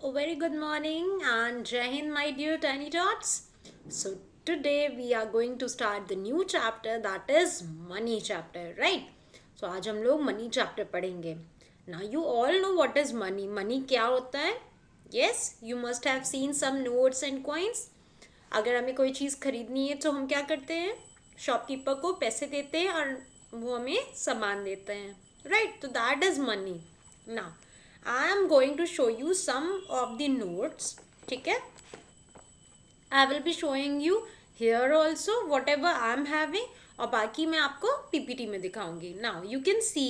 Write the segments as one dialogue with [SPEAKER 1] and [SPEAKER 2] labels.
[SPEAKER 1] A very good morning and Jai Hind, my dear Tiny Tots. So today we are going to start the new chapter, that is money chapter, right? So आज हम लोग money chapter पढ़ेंगे. Now you all know what is money. Money क्या होता है? Yes, you must have seen some notes and coins. अगर हमें कोई चीज़ खरीदनी है तो हम क्या करते हैं? शॉपकीपर को पैसे देते हैं और वो हमें सामान देते हैं, राइट? तो that is money. Now I am going to show you some of the notes. ठीक है, I will be showing you here also whatever I am having, और बाकी मैं आपको पीपीटी में दिखाऊंगी. Now you can see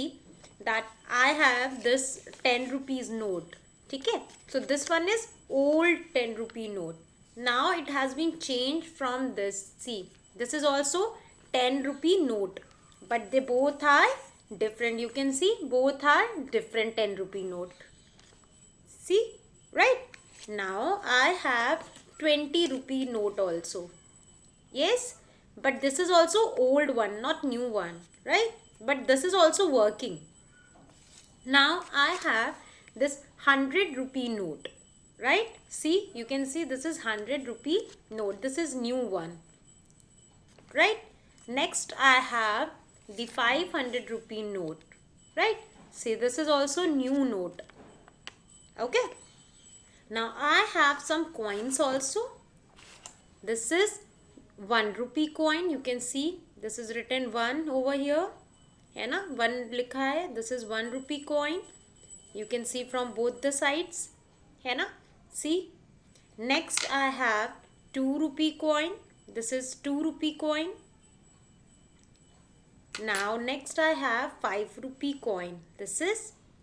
[SPEAKER 1] that I have this 10 rupees note. ठीक है, so this one is old 10 rupee note. Now it has been changed from this. See, this is also 10 rupee note, but they both are different. You can see both are different 10 rupee note. See, right? Now I have 20 rupee note also. Yes, but this is also old one, not new one, right? But this is also working. Now I have this 100 rupee note, right? See, you can see this is 100 rupee note. This is new one, right? Next I have the 500 rupee note, right? See, this is also new note. Okay, now I have some coins also. This is 1 rupee coin. You can see this is written 1 over here, है ना, 1 लिखा है. This is 1 rupee coin. You can see from both the sides, है ना. See, next I have 2 rupee coin. This is 2 rupee coin. Now next I have 5 rupee coin. This is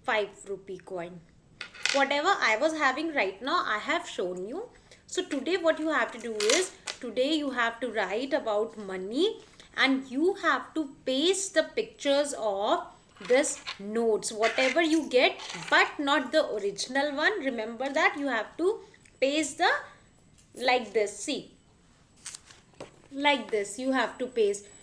[SPEAKER 1] 5 rupee coin. Whatever I was having right now, I have shown you. So today what you have to do is, today you have to write about money and you have to paste the pictures of this notes, whatever you get, but not the original one. Remember that you have to paste the, like this. See, like this you have to paste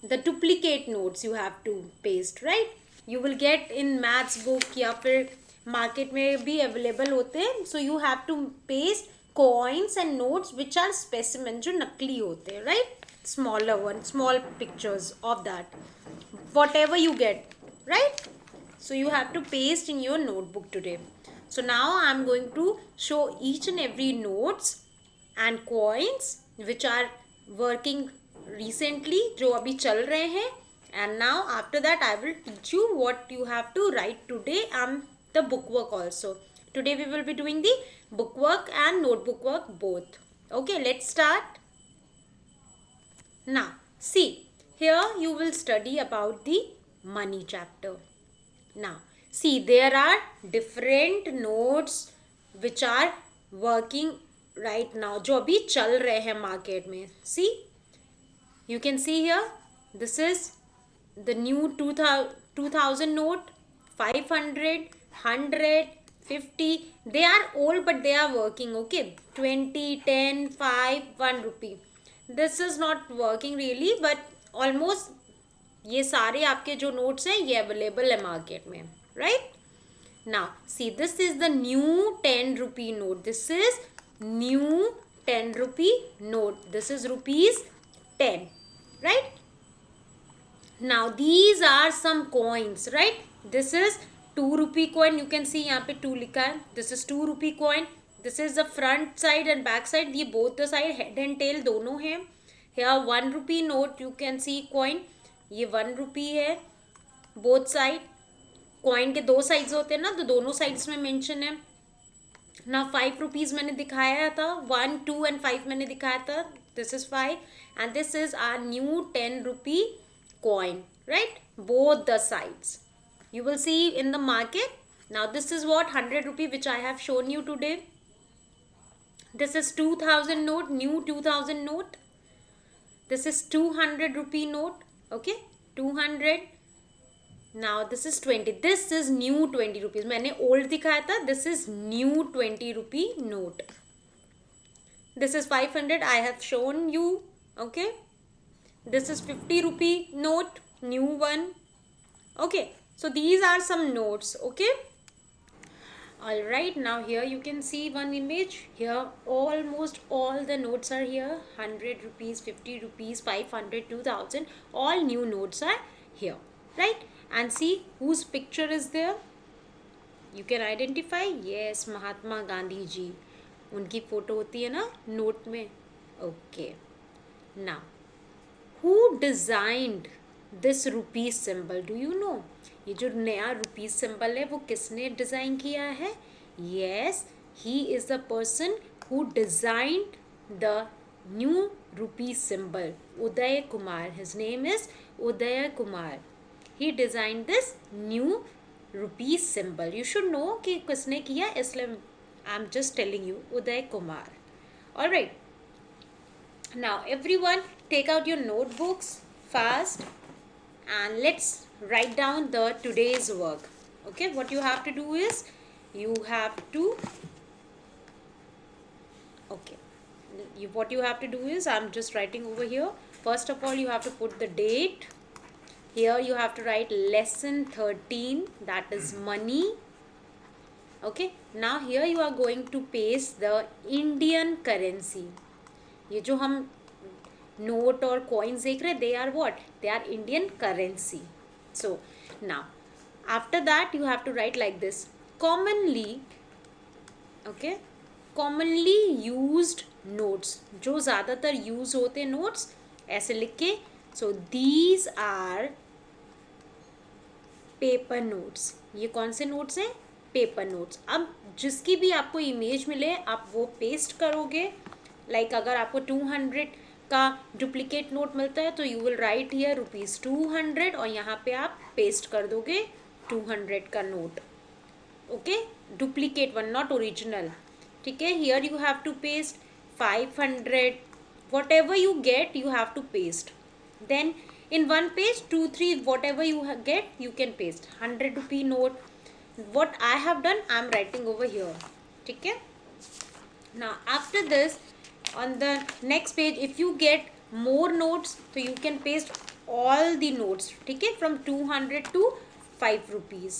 [SPEAKER 1] the duplicate notes. You have to paste, right? You will get in maths book या फिर market में भी available होते हैं. So you have to paste coins and notes which are specimen, जो नकली होते हैं, right? Smaller one, small pictures of that, whatever you get, right? So you have to paste in your notebook today. So now I am going to show each and every notes and coins which are working recently, जो अभी चल रहे हैं. And now after that I will teach you what you have to write today and the book work also. Today we will be doing the book work and notebook work both. Okay, let's start. Now see, here you will study about the money chapter. Now see, there are different notes which are working right now, जो अभी चल रहे हैं market में. See, you can see here, this is the new 2000 note, 500, 100, 50. They are old but they are working. Okay, 20, 10, 5, 1 rupee. This is not working really, but almost ये सारे आपके जो notes हैं ये available है market में, right? Now see, this is the new 10 rupee note. This is new 10 rupee note. This is rupees 10, right? Now these are some coins, right? This is 2 rupee coin. You can see यहाँ पे 2 लिखा है. This is 2 rupee coin. This is the front side and back side. ये both the side, head and tail दोनों हैं. Here 1 rupee note, you can see coin. ये 1 rupee है. Both side. Coin के 2 साइड्स होते हैं ना, तो दोनों साइड्स में मेंशन है ना. 5 rupees मैंने दिखाया था, 1, 2 and 5 मैंने दिखाया था. This is 5 and this is our new 10 rupee coin, right? Both the sides you will see in the market. Now this is what 100 rupee which I have shown you today. This is 2000 note, new 2000 note. This is 200 rupee note. Okay, 200. Now this is 20. This is new 20 rupees. मैंने old दिखाया था. This is new 20 rupee note. This is 500. I have shown you. Okay. This is 50 rupee note, new one. Okay. So these are some notes. Okay. All right, now here you can see one image. Here almost all the notes are here. 100 rupees, 50 rupees, 500, 2000, all new notes are here, right? And see whose picture is there. You can identify. Yes, Mahatma Gandhi ji, उनकी photo होती है ना note में. Okay, now who designed this rupees symbol? Do you know? ये जो नया rupees symbol है वो किसने डिज़ाइन किया है? Yes, he is the person who designed the new rupees symbol. Uday Kumar. His name is Uday Kumar. He design this new rupees symbol. You should know कि किसने किया, इसलिए I am just telling you. Uday Kumar. Alright, now everyone take out your notebooks fast and let's write down the today's work. Okay, what you have to do is you have to okay what you have to do is I'm just writing over here. First of all, you have to put the date. Here you have to write lesson 13, that is money. Okay, now here you are going to paste the Indian currency. ये जो हम note और coins देख रहे हैं, they are what? They are Indian currency. So now after that you have to write like this. Commonly, okay, commonly used notes, जो ज़्यादातर use होते हैं नोट्स, ऐसे लिख के. So these are paper notes. ये कौन से नोट्स हैं? Paper notes. अब जिसकी भी आपको इमेज मिले आप वो पेस्ट करोगे. लाइक अगर आपको 200 का डुप्लीकेट नोट मिलता है तो यू विल राइट हियर ₹200 और यहाँ पे आप पेस्ट कर दोगे 200 का note. Okay, duplicate one, not original. ठीक है, here you have to paste 500. Whatever you get you have to paste. Then in one page 2-3 whatever you get you can paste. 100 rupee note, what I have done I am writing over here. ठीक है. Now after this, on the next page if you get more notes so you can paste all the notes. ठीक है, from 200 to 5 rupees.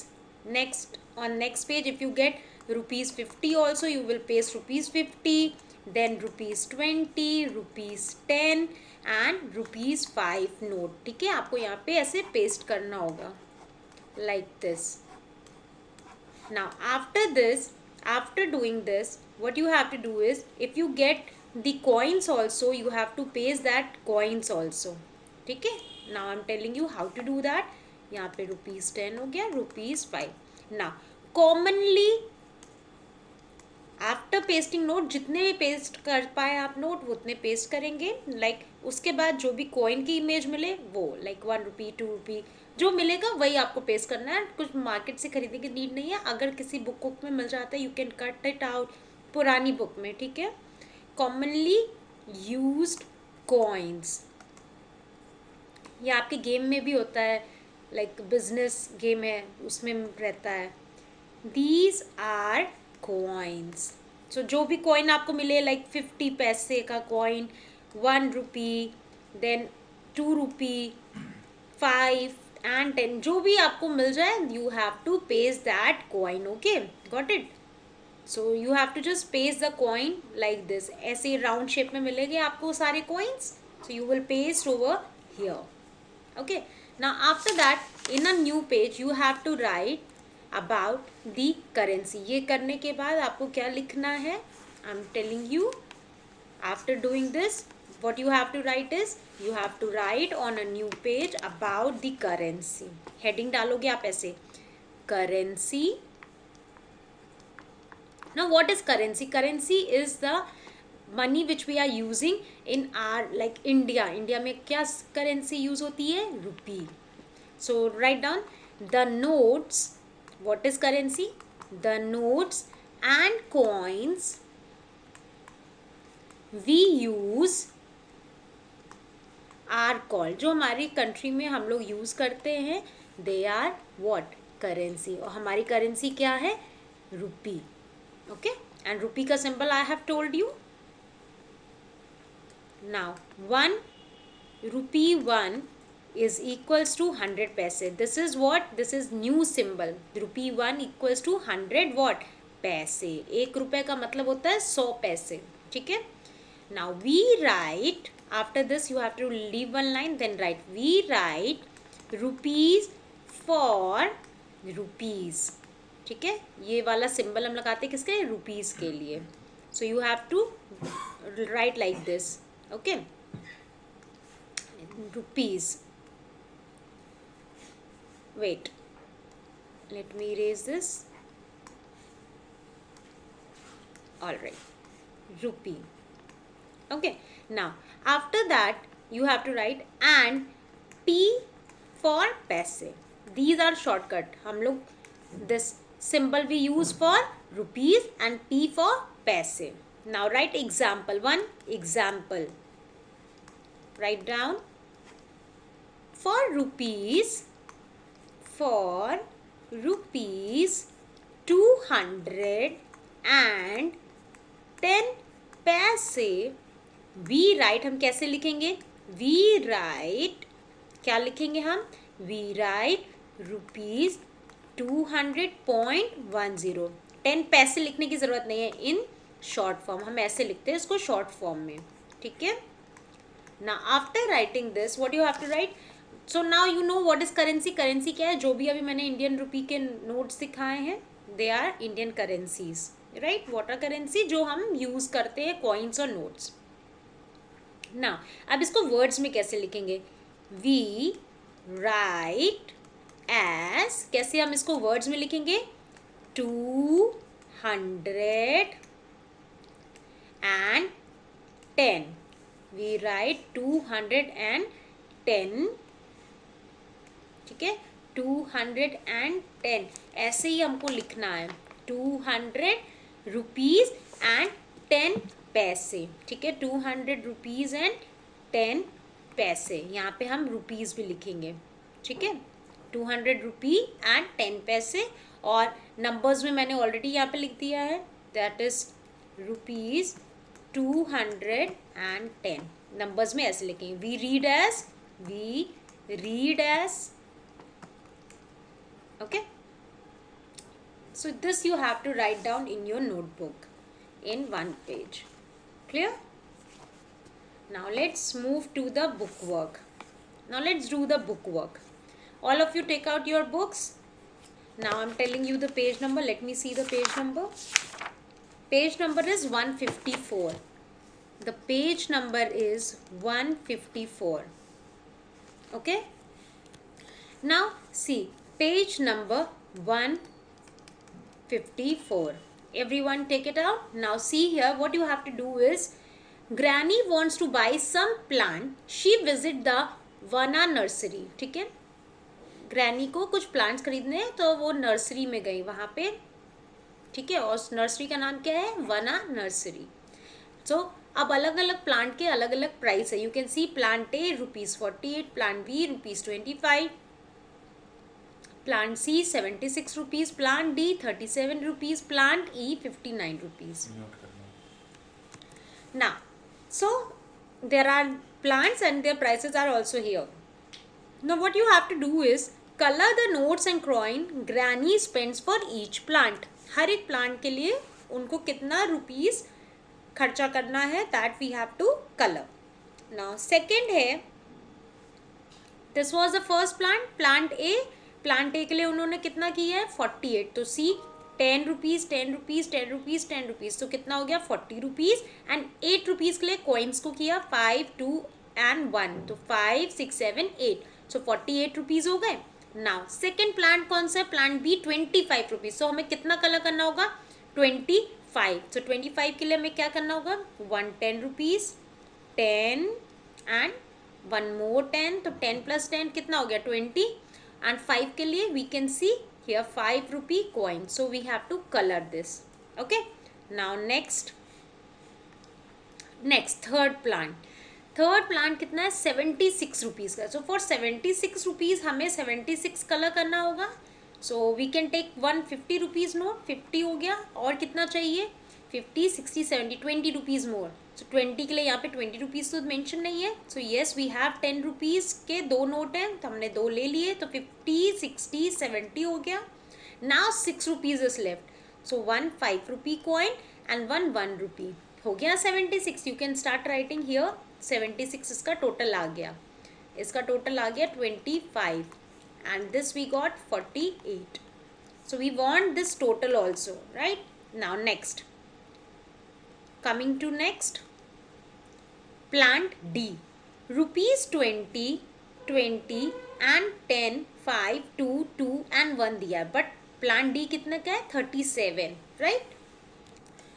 [SPEAKER 1] Next, on next page if you get ₹50 also you will paste ₹50, then ₹20, ₹10 and ₹5 note. ठीक है, आपको यहाँ पे ऐसे paste करना होगा like this. Now after this, after doing this, what you have to do is if you get the coins also you have to paste that coins also. ठीक है, now I'm telling you how to do that. यहाँ पे ₹10 हो गया, ₹5. now commonly after pasting note, जितने भी paste कर पाए आप नोट वो उतने पेस्ट करेंगे. लाइक उसके बाद जो भी कॉइन की इमेज मिले वो, लाइक ₹1, ₹2 जो मिलेगा वही आपको पेस्ट करना है. कुछ मार्केट से खरीदने की नीड नहीं है. अगर किसी बुक में मिल जाता है you can cut it out पुरानी बुक में. ठीक है, कॉमनली यूज्ड कॉइन्स, ये आपके गेम में भी होता है, लाइक बिजनेस गेम है उसमें रहता है. These are coins. सो जो भी कॉइन आपको मिले, लाइक 50 पैसे का कॉइन, ₹1, देन ₹2, 5 and 10, जो भी आपको मिल जाए you have to paste that coin. Okay, got it. So you have to just paste the coin like this. ऐसे राउंड शेप में मिलेंगे आपको सारे coins. So you will paste over here. Okay, now after that in a new page you have to write about the currency. ये करने के बाद आपको क्या लिखना है, I am telling you. After doing this what you have to write is you have to write on a new page about the currency. heading डालोगे आप ऐसे, currency. now what is currency? Currency is the money which we are using in our, like India में क्या currency use होती है? rupee. so write down the notes. what is currency? the notes and coins we use are called, जो हमारी country में हम लोग use करते हैं, दे आर व्हाट? करेंसी. और हमारी करेंसी क्या है? रुपी. ओके, एंड रुपी का symbol I have told you. Now ₹1 is equals to 100 पैसे. This is what? This is new symbol. ₹1 equals to 100 what? पैसे। 1 रुपए का मतलब होता है 100 पैसे, ठीक है। Now we write after this, you have to leave one line, then write we write rupees for rupees, ठीक है। ये वाला सिंबल हम लगाते हैं किसके लिए, रुपीज के लिए। So you have to write like this, okay, rupees. wait, let me erase this. All right, rupee, okay. Now after that you have to write and P for paise. These are shortcut, हम लोग this symbol we use for rupees and P for paise. Now write example one. Example, write down for rupees, for rupees 210 पैसे we write, हम कैसे लिखेंगे, we write, क्या लिखेंगे हम, we write rupees 200.10। 10 पैसे लिखने की ज़रूरत नहीं है इन शॉर्ट फॉर्म, हम ऐसे लिखते हैं इसको शॉर्ट फॉर्म में, ठीक है। ना after writing this what you have to write, so now you know what is currency. Currency क्या है, जो भी अभी मैंने इंडियन रुपी के नोट्स दिखाए हैं they are Indian currencies, right. What are currency, जो हम यूज करते हैं कॉइन्स और नोट्स। ना अब इसको वर्ड्स में कैसे लिखेंगे, वी राइट एज, कैसे हम इसको वर्ड्स में लिखेंगे, 210, वी राइट 210, ठीक है, 210 ऐसे ही हमको लिखना है, 200 रुपीज एंड 10 पैसे, ठीक है, 200 रुपीज एंड 10 पैसे। यहाँ पे हम रुपीज भी लिखेंगे, ठीक है, 200 रुपी एंड 10 पैसे। और नंबर्स में मैंने ऑलरेडी यहाँ पे लिख दिया है, दैट इज रुपीज 210। नंबर्स में ऐसे लिखेंगे, we read as, okay. So this you have to write down in your notebook in one page, clear. Now let's move to the book work. Now let's do the book work. All of you take out your books. Now I'm telling you the page number, let me see the page number. Page number is 154. The page number is 154, okay. Now see page number 154. Everyone take it out. Now see here, what you have to do is, Granny wants to buy some plant. She visit the Vana nursery, ठीक है। Granny को कुछ plants खरीदने हैं तो वो nursery में गई वहाँ पे, ठीक है, और नर्सरी का नाम क्या है, वना नर्सरी। सो अब अलग अलग प्लांट के अलग अलग प्राइस है। You can see plant A ₹48, plant B ₹25, plant C 76 rupees, plant D 37 rupees, plant E 59 rupees. Now, so there are plants and their prices are also here. Now what you have to do is color the notes and coin Granny spends for each plant. हर एक plant के लिए उनको कितना rupees खर्चा करना है, that we have to color. Now second है, this was the first plant, plant A. Plant A के लिए उन्होंने कितना किया है 48, तो C 10 rupees 10 rupees 10 rupees 10 rupees, तो कितना हो गया 40 रुपीज़। एंड 8 रुपीज़ के लिए कॉइन्स को किया 5, 2 एंड 1, तो 5, 6, 7, 8, सो 48 रुपीज़ हो गए। नाउ सेकेंड प्लांट कौन सा है, प्लांट बी 25 रुपीज़, सो हमें कितना कलर करना होगा 25, तो 25 के लिए हमें क्या करना होगा 110 रुपीज़ 10 एंड 1 मोर 10, तो 10 + 10 कितना हो गया 20। And 5 के लिए we can see here 5 rupee coin, so we have to color this, okay. Now next third plant कितना है 76 रुपीज़ का, so for 76 रुपीज़ हमें 76 कलर करना होगा। so we can take 150 rupees note, 50 हो गया, और कितना चाहिए 50, 60, 70, 20 रुपीज़ मोर, सो 20 के लिए यहाँ पे 20 रुपीज़ तो मेंशन नहीं है। So yes we have 10 rupees के 2 नोट हैं, तो हमने 2 ले लिए, तो 50, 60, 70 हो गया। Now 6 rupees is left, So 1 5 rupee coin and 1 rupee. हो गया 76. You can start writing here. 76 इसका total आ गया. इसका total आ गया 25. And this we got 48. So we want this total also, right? Now next. Coming to next. Plant D. Rupees 20, 20 and 10, 5, 2, 2 and 1 दिया है. But plant D कितना का है? 37, right?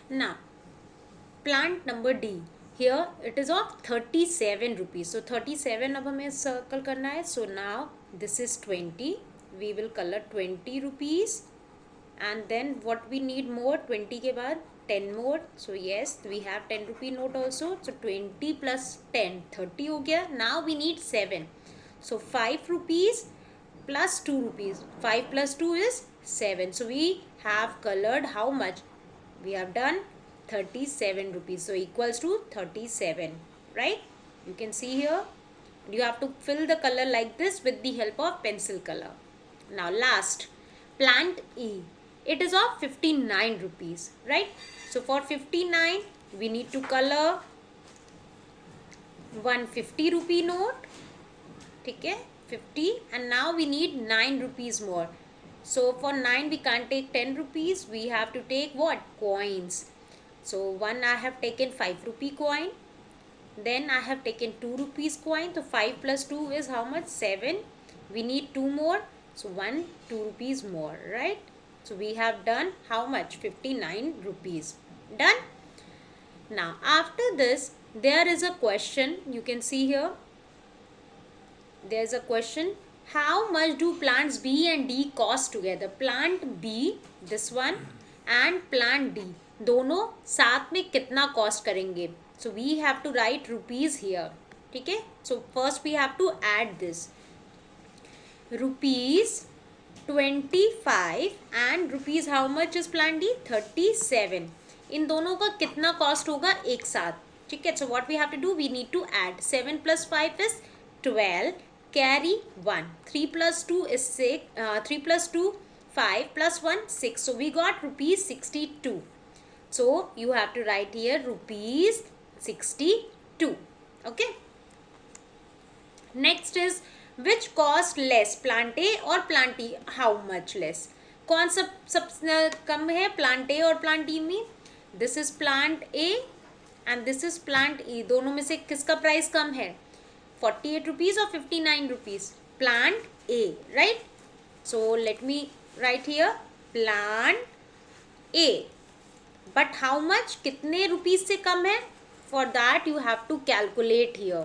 [SPEAKER 1] Now, plant number D. Here it is of 37 rupees. So 37 अब हमें circle करना है. So now this is 20. We will color 20 rupees. And then what we need more? 20 के बाद 10 more. So yes, we have 10 rupee note also. So 20 plus 10, 30 हो गया. Now we need 7. So 5 rupees plus 2 rupees. 5 plus 2 is 7. So we have colored how much? We have done 37 rupees. So equals to 37, right? You can see here. You have to fill the color like this with the help of pencil color. Now last, plant E. It is of 59 rupees, right? So for 59, we need to color 150 rupee note. Okay, 50, and now we need 9 rupees more. So for 9 we can't take 10 rupees. We have to take what? Coins. So one I have taken 5 rupee coin. Then I have taken 2 rupees coin. So 5 plus 2 is how much? 7. We need 2 more. So 2 rupees more, right? So we have done how much? 59 rupees. Done? Now after this, there is a question. You can see here. There is a question. How much do plants B and D cost together? Plant B, this one, and plant D. दोनों साथ में कितना cost करेंगे? So we have to write rupees here. ठीक है? So first we have to add this. Rupees 25 and rupees how much is plant D? 37. इन दोनों का कितना cost होगा एक साथ? ठीक है? So what we have to do? We need to add. 7 plus 5 is 12. Carry 1. 3 plus 2 is 6. 3 plus 2, 5 plus 1, 6. So we got rupees 62. So you have to write here rupees 62. Okay. Next is which cost less, plant A or plant E? How much less? कौन सब कम है plant A और plant E में? This is plant A and this is plant E. दोनों में से किसका price कम है? 48 rupees or 59 rupees? Plant A, right? So let me write here plant A. But how much? कितने rupees से कम है? For that you have to calculate here.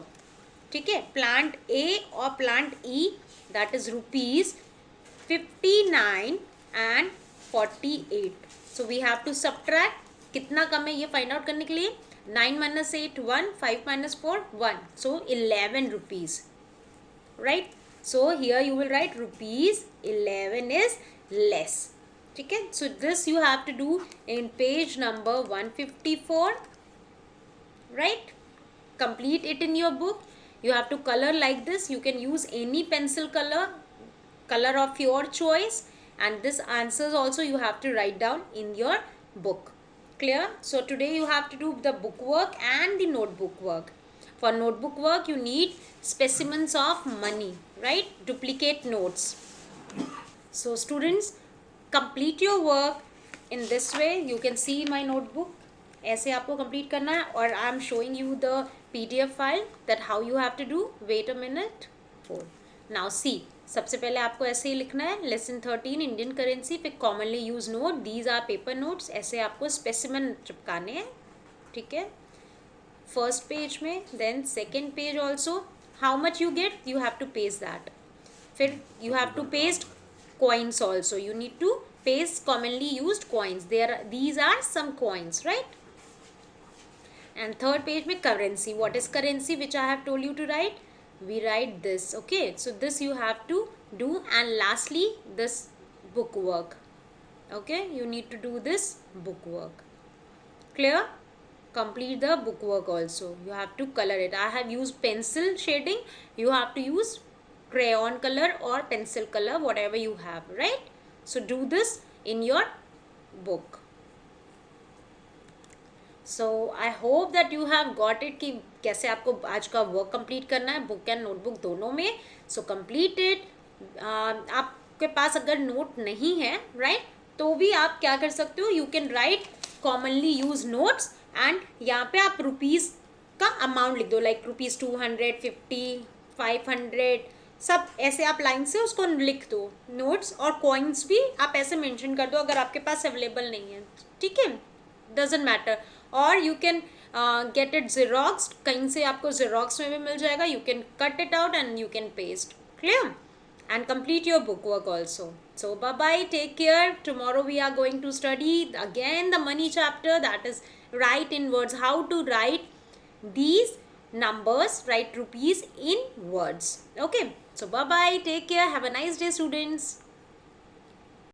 [SPEAKER 1] ठीक है? Plant A और plant E, that is rupees 59 and 48. So we have to subtract. कितना कम है ये find out करने के लिए? 9 minus 8, 1. 5 minus 4, 1. So 11 rupees. Right? So here you will write rupees 11 is less. ठीक है? So this you have to do in page number 154. Right? Complete it in your book. You have to color like this. You can use any pencil color of your choice. And this answers also you have to write down in your book. Clear? So today you have to do the book work and the notebook work. For notebook work you need specimens of money, right? Duplicate notes. So students, complete your work in this way. You can see my notebook. ऐसे आपको complete करना है और I am showing you the PDF file that how you have to do. Wait a minute. 4. Now see. सबसे पहले आपको ऐसे ही लिखना है लेसन 13 इंडियन करेंसी, फिर commonly use note, these are paper notes. ऐसे आपको स्पेसिमन चिपकाने हैं. ठीक है? फर्स्ट पेज में, then second page also. How much you get you have to paste that. फिर you have to paste coins also. You need to paste commonly used coins. These are some coins, right? And third page में currency. What is currency which I have told you to write? We write this. Okay, so this you have to do. And lastly this book work. Okay, you need to do this book work. Clear? Complete the book work also. You have to color it. I have used pencil shading. You have to use crayon color or pencil color, whatever you have, right? So do this in your book. So I hope that you have got it कि कैसे आपको आज का work complete करना है book and notebook दोनों में. So complete it. आपके पास अगर नोट नहीं है राइट तो भी आप क्या कर सकते हो, you can write commonly use notes and यहाँ पे आप रुपीज़ का अमाउंट लिख दो, लाइक रुपीज़ 250, 500, सब ऐसे आप लाइन से उसको लिख दो. नोट्स और कॉइन्स भी आप ऐसे मेंशन कर दो अगर आपके पास अवेलेबल नहीं है. ठीक है, डजेंट मैटर. और you can get it xerox, कहीं से आपको जेरोक्स में भी मिल जाएगा. You can cut it out and you can paste. Clear? And complete your book work also. So bye bye, take care. Tomorrow we are going to study again the money chapter, that is write in words, how to write these numbers, write rupees in words. Okay, so bye bye, take care, have a nice day students.